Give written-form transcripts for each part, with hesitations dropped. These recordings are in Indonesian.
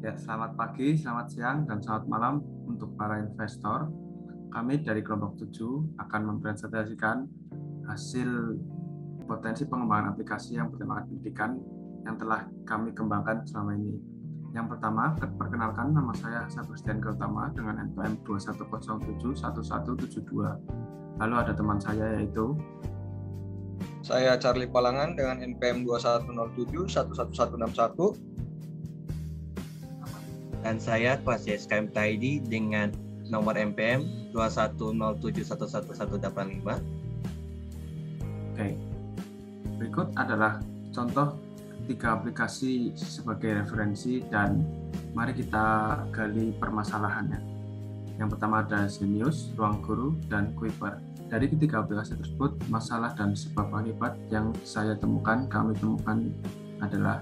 Ya, selamat pagi, selamat siang, dan selamat malam untuk para investor. Kami dari kelompok 7 akan mempresentasikan hasil potensi pengembangan aplikasi yang bertemakan pendidikan yang telah kami kembangkan selama ini. Yang pertama, perkenalkan, nama saya Sebastian Gautama dengan NPM 21071172. Lalu ada teman saya yaitu Saya Charlie Palangan dengan NPM 21071161. Dan saya kelas SKM ID dengan nomor NPM 2107111185. Oke. Berikut adalah contoh 3 aplikasi sebagai referensi dan mari kita gali permasalahannya. Yang pertama ada Zenius, Ruang Guru, dan Quiver. Dari ketiga aplikasi tersebut, masalah dan sebab akibat yang kami temukan adalah: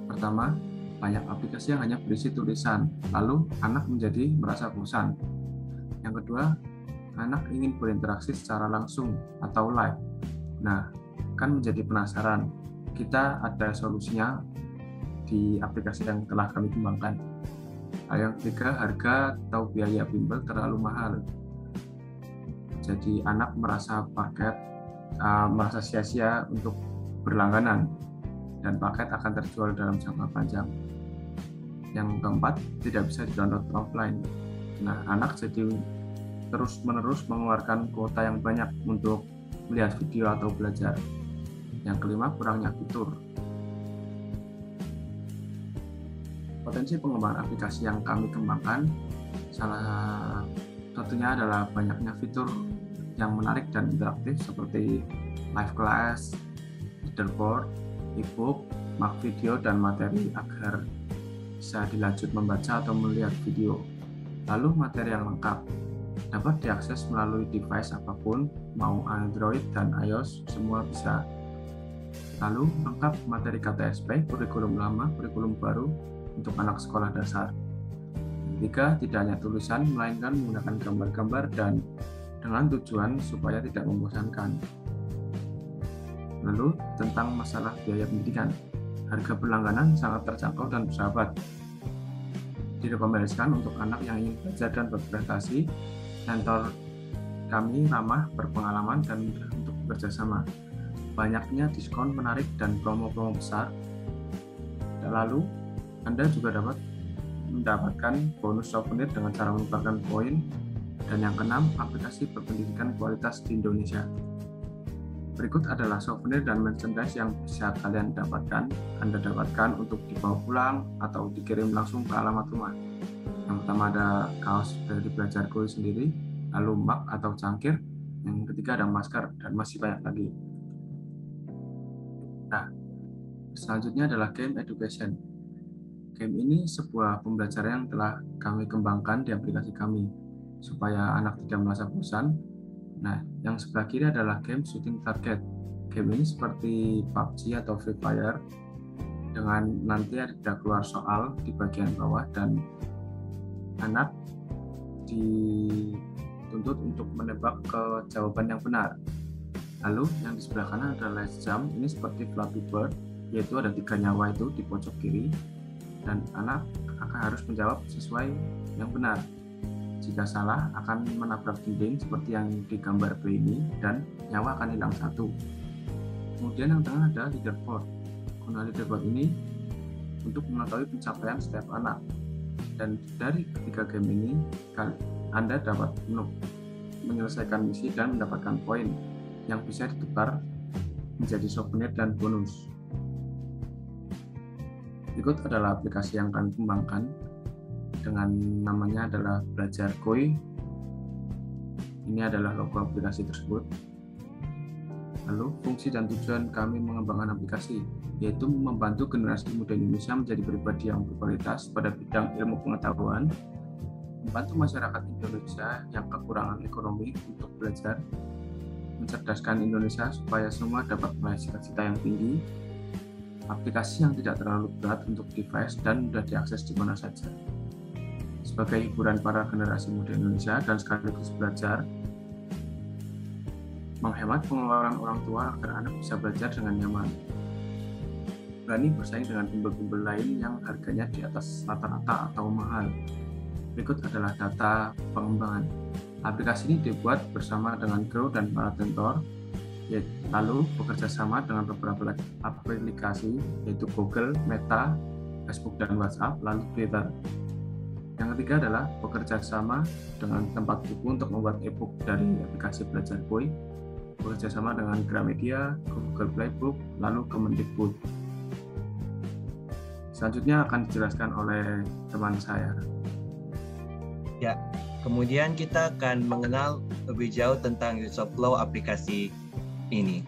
pertama, banyak aplikasi yang hanya berisi tulisan, lalu anak menjadi merasa bosan. Yang kedua, anak ingin berinteraksi secara langsung atau live. Nah, kan menjadi penasaran. Kita ada solusinya di aplikasi yang telah kami kembangkan. Yang ketiga, harga atau biaya bimbel terlalu mahal. Jadi anak merasa merasa sia-sia untuk berlangganan dan paket akan terjual dalam jangka panjang. Yang keempat, tidak bisa di-download offline. Nah, anak jadi terus-menerus mengeluarkan kuota yang banyak untuk melihat video atau belajar. Yang kelima, kurangnya fitur. Potensi pengembangan aplikasi yang kami kembangkan salah satunya adalah banyaknya fitur yang menarik dan interaktif seperti live class, leaderboard, ebook, mark video, dan materi agar bisa dilanjut membaca atau melihat video. Lalu materi yang lengkap dapat diakses melalui device apapun, mau Android dan iOS, semua bisa. Lalu lengkap materi KTSP, kurikulum lama, kurikulum baru untuk anak sekolah dasar. Ketiga, tidak hanya tulisan, melainkan menggunakan gambar-gambar dan dengan tujuan supaya tidak membosankan. Lalu tentang masalah biaya pendidikan, harga berlangganan sangat terjangkau dan bersahabat. Direkomendasikan untuk anak yang ingin belajar dan berprestasi. Mentor kami ramah, berpengalaman, dan mudah untuk bekerja sama. Banyaknya diskon menarik dan promo-promo besar. Lalu Anda juga dapat mendapatkan bonus souvenir dengan cara menukarkan poin. Dan yang keenam, aplikasi berpendidikan kualitas di Indonesia. Berikut adalah souvenir dan merchandise yang bisa kalian dapatkan. Anda dapatkan untuk dibawa pulang atau dikirim langsung ke alamat rumah. Yang pertama ada kaos dari Belajar Koi sendiri, lalu mug atau cangkir. Yang ketiga ada masker, dan masih banyak lagi. Nah, selanjutnya adalah game education. Game ini sebuah pembelajaran yang telah kami kembangkan di aplikasi kami, supaya anak tidak merasa bosan. Nah, yang sebelah kiri adalah game shooting target. Game ini seperti PUBG atau Free Fire, dengan nanti ada keluar soal di bagian bawah dan anak dituntut untuk menebak ke jawaban yang benar. Lalu yang di sebelah kanan adalah Let's Jump. Ini seperti Flappy Bird, yaitu ada 3 nyawa itu di pojok kiri, dan anak akan harus menjawab sesuai yang benar. Jika salah akan menabrak dinding seperti yang di gambar B ini dan nyawa akan hilang 1. Kemudian yang tengah ada leaderboard. Guna leaderboard ini untuk mengetahui pencapaian setiap anak. Dan dari ketiga game ini Anda dapat menyelesaikan misi dan mendapatkan poin yang bisa ditukar menjadi souvenir dan bonus. Berikut adalah aplikasi yang kami kembangkan dengan namanya adalah Belajar Koi. Ini adalah logo aplikasi tersebut. Lalu fungsi dan tujuan kami mengembangkan aplikasi yaitu membantu generasi muda Indonesia menjadi pribadi yang berkualitas pada bidang ilmu pengetahuan, membantu masyarakat Indonesia yang kekurangan ekonomi untuk belajar, mencerdaskan Indonesia supaya semua dapat meraih cita-cita yang tinggi, aplikasi yang tidak terlalu berat untuk device dan mudah diakses di mana saja. Sebagai hiburan para generasi muda Indonesia dan sekaligus belajar, menghemat pengeluaran orang tua agar anak bisa belajar dengan nyaman. berani bersaing dengan bimbel-bimbel lain yang harganya di atas rata-rata atau mahal. Berikut adalah data pengembangan. Aplikasi ini dibuat bersama dengan Grow dan Paratentor, lalu bekerja sama dengan beberapa aplikasi yaitu Google, Meta, Facebook dan WhatsApp, lalu Twitter. Yang ketiga adalah bekerja sama dengan tempat buku untuk membuat e-book dari aplikasi Belajar Boy, bekerja sama dengan Gramedia, Google Playbook, lalu Kemendikbud. Selanjutnya akan dijelaskan oleh teman saya. Ya, kemudian kita akan mengenal lebih jauh tentang user flow aplikasi ini.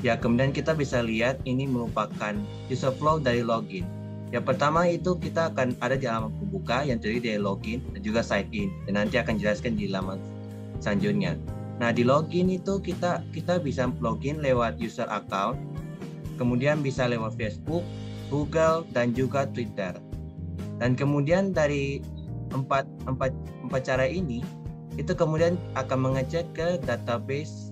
Ya, kemudian kita bisa lihat ini merupakan user flow dari login. Yang pertama itu kita akan ada di halaman pembuka yang terdiri dari login dan juga sign in, dan nanti akan jelaskan di halaman selanjutnya. Nah, di login itu kita bisa login lewat user account, kemudian bisa lewat Facebook, Google, dan juga Twitter. Dan kemudian dari empat cara ini itu kemudian akan mengecek ke database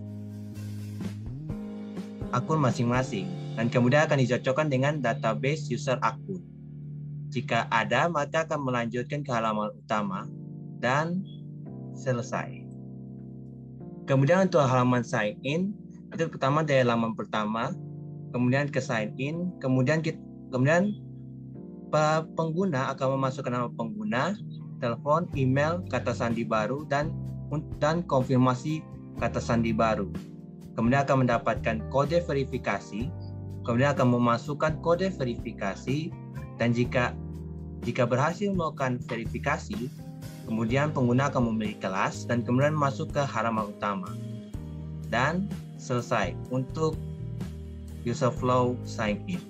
akun masing-masing, dan kemudian akan dicocokkan dengan database user akun. Jika ada, maka akan melanjutkan ke halaman utama dan selesai. Kemudian untuk halaman sign in, itu pertama dari halaman pertama, kemudian ke sign in, kemudian pengguna akan memasukkan nama pengguna, telepon, email, kata sandi baru, dan konfirmasi kata sandi baru. Kemudian akan mendapatkan kode verifikasi, kemudian akan memasukkan kode verifikasi, dan jika berhasil melakukan verifikasi, kemudian pengguna akan memilih kelas dan kemudian masuk ke halaman utama. Dan selesai untuk user flow sign in.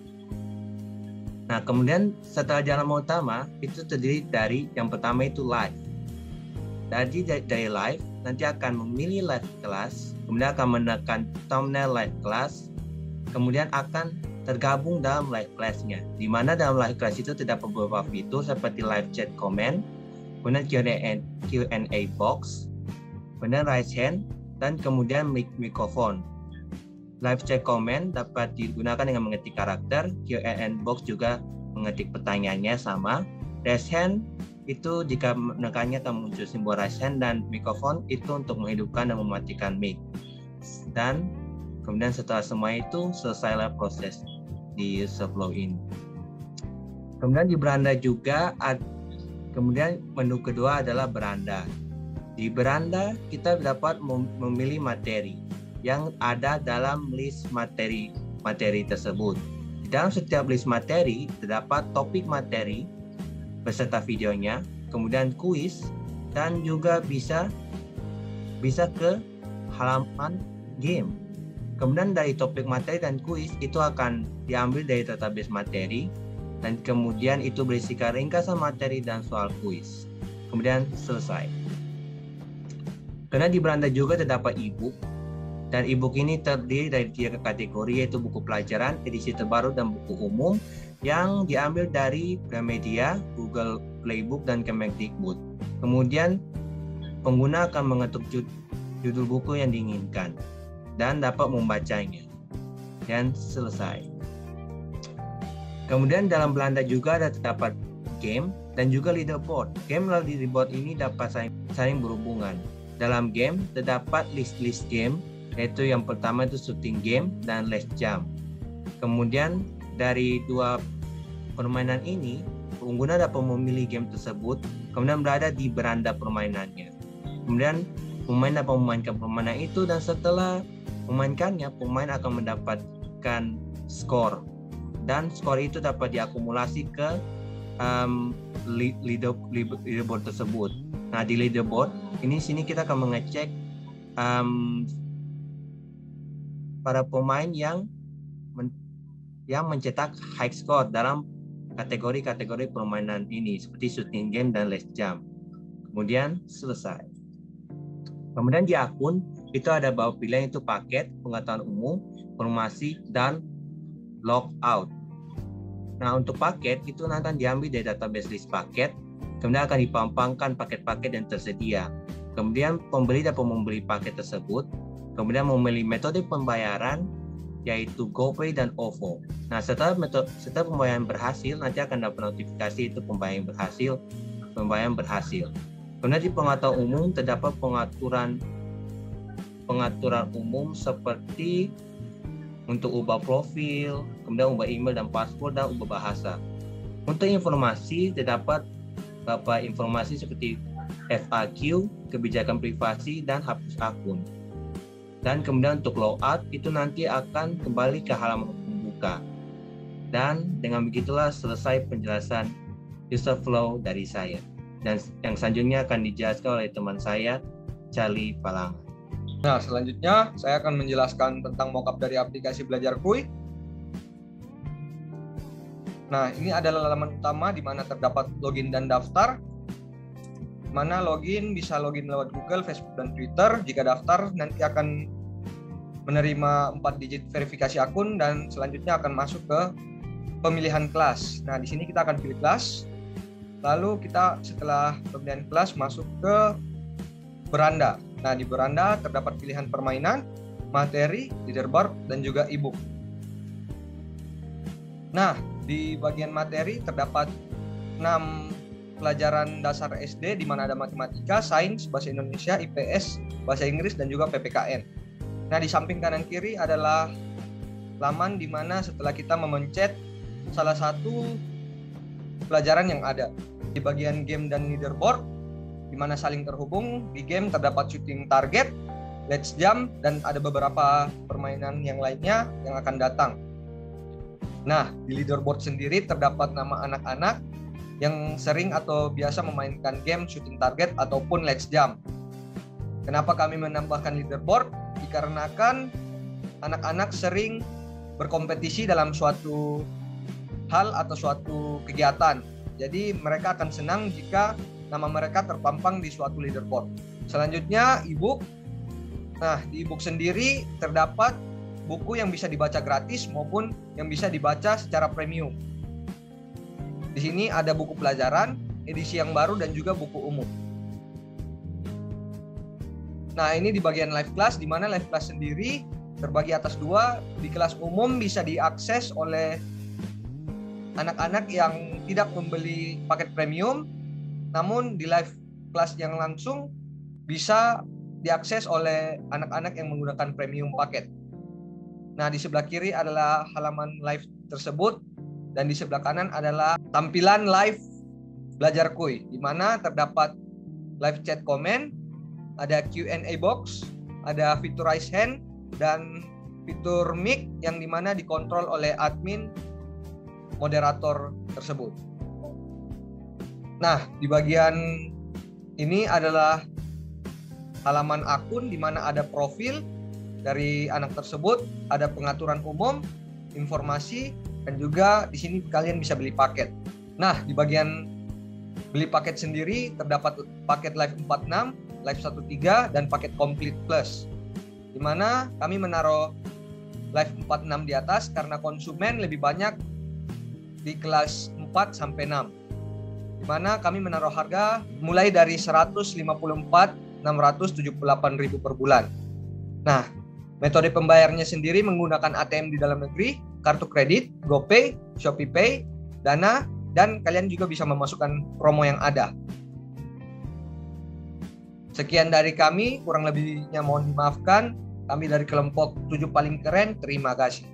Nah, kemudian setelah di halaman utama itu terdiri dari yang pertama itu live. Dari live nanti akan memilih live class, kemudian akan menekan thumbnail live class, kemudian akan tergabung dalam live class-nya. Di mana dalam live class itu terdapat beberapa fitur seperti live chat comment, kemudian Q&A box, kemudian raise hand, dan kemudian mikrofon. Live chat comment dapat digunakan dengan mengetik karakter, Q&A box juga mengetik pertanyaannya sama. Raise hand itu jika menekannya akan muncul simbol raise hand, dan mikrofon itu untuk menghidupkan dan mematikan mic. Dan kemudian setelah semua itu selesailah proses di user flow ini. Kemudian di beranda juga kemudian menu kedua adalah beranda. Di beranda kita dapat memilih materi yang ada dalam list materi tersebut. Di dalam setiap list materi terdapat topik materi beserta videonya, kemudian kuis, dan juga bisa ke halaman game. Kemudian dari topik materi dan kuis itu akan diambil dari database materi, dan kemudian itu berisikan ringkasan materi dan soal kuis. Kemudian selesai. Karena di beranda juga terdapat e-book, dan e-book ini terdiri dari 3 kategori, yaitu buku pelajaran, edisi terbaru, dan buku umum yang diambil dari Gramedia, Google Playbook, dan Kemendikbud. Kemudian pengguna akan mengetuk judul buku yang diinginkan dan dapat membacanya, dan selesai. Kemudian dalam beranda juga terdapat game dan juga leaderboard. Game dan leaderboard ini dapat saling berhubungan. Dalam game terdapat list game, yaitu yang pertama itu shooting game dan last jump. Kemudian dari 2 permainan ini, pengguna dapat memilih game tersebut, kemudian berada di beranda permainannya. Kemudian pemain dapat memainkan permainan itu, dan setelah memainkannya, pemain akan mendapatkan skor, dan skor itu dapat diakumulasi ke leaderboard tersebut. Nah, di leaderboard sini kita akan mengecek para pemain yang mencetak high score dalam kategori-kategori permainan ini, seperti shooting game dan last jump. Kemudian selesai. Kemudian di akun itu ada beberapa pilihan, itu paket, pengetahuan umum, informasi, dan logout. Nah, untuk paket itu nanti akan diambil dari database list paket, kemudian akan dipampangkan paket-paket yang tersedia. Kemudian pembeli dapat membeli paket tersebut, kemudian memilih metode pembayaran, yaitu GoPay dan OVO. Nah, setelah pembayaran berhasil, nanti akan dapat notifikasi itu pembayaran berhasil. Kemudian di pengetahuan umum terdapat pengaturan umum seperti untuk ubah profil, kemudian ubah email dan password, dan ubah bahasa. Untuk informasi terdapat beberapa informasi seperti FAQ, kebijakan privasi, dan hapus akun. Dan kemudian untuk logout itu nanti akan kembali ke halaman pembuka. Dan dengan begitulah selesai penjelasan user flow dari saya. Dan yang selanjutnya akan dijelaskan oleh teman saya, Charlie Palangan. Nah, selanjutnya saya akan menjelaskan tentang mockup dari aplikasi Belajarkuy. Nah, ini adalah halaman utama di mana terdapat login dan daftar. Mana login bisa login lewat Google, Facebook, dan Twitter. Jika daftar nanti akan menerima 4 digit verifikasi akun dan selanjutnya akan masuk ke pemilihan kelas. Nah, di sini kita akan pilih kelas. Lalu kita setelah pemilihan kelas masuk ke beranda. Nah, di beranda terdapat pilihan permainan, materi, leaderboard, dan juga e-book. Nah, di bagian materi terdapat 6 pelajaran dasar SD di mana ada matematika, sains, bahasa Indonesia, IPS, bahasa Inggris, dan juga PPKN. Nah, di samping kanan kiri adalah laman di mana setelah kita memencet salah satu pelajaran yang ada. Di bagian game dan leaderboard, di mana saling terhubung, di game terdapat shooting target, let's jump, dan ada beberapa permainan yang lainnya yang akan datang. Nah, di leaderboard sendiri terdapat nama anak-anak yang sering atau biasa memainkan game shooting target ataupun let's jump. Kenapa kami menambahkan leaderboard? Dikarenakan anak-anak sering berkompetisi dalam suatu hal atau suatu kegiatan. Jadi mereka akan senang jika nama mereka terpampang di suatu leaderboard. Selanjutnya e-book. Nah, di e-book sendiri terdapat buku yang bisa dibaca gratis maupun yang bisa dibaca secara premium. Di sini ada buku pelajaran, edisi yang baru, dan juga buku umum. Nah, ini di bagian live class, di mana live class sendiri terbagi atas 2. Di kelas umum bisa diakses oleh anak-anak yang tidak membeli paket premium, namun di live class yang langsung bisa diakses oleh anak-anak yang menggunakan premium paket. Nah, di sebelah kiri adalah halaman live tersebut, dan di sebelah kanan adalah tampilan live Belajarkuy, di mana terdapat live chat comment, ada Q&A box, ada fitur raise hand, dan fitur mic yang dimana dikontrol oleh admin moderator tersebut. Nah, di bagian ini adalah halaman akun di mana ada profil dari anak tersebut, ada pengaturan umum, informasi, dan juga di sini kalian bisa beli paket. Nah, di bagian beli paket sendiri terdapat paket Live 46, Live 13, dan paket Complete Plus. Di mana kami menaruh Live 46 di atas karena konsumen lebih banyak di kelas 4 sampai 6. Di mana kami menaruh harga mulai dari 154.678.000 per bulan. Nah, metode pembayarnya sendiri menggunakan ATM di dalam negeri, kartu kredit, GoPay, ShopeePay, Dana, dan kalian juga bisa memasukkan promo yang ada. Sekian dari kami, kurang lebihnya mohon dimaafkan. Kami dari kelompok 7 paling keren, terima kasih.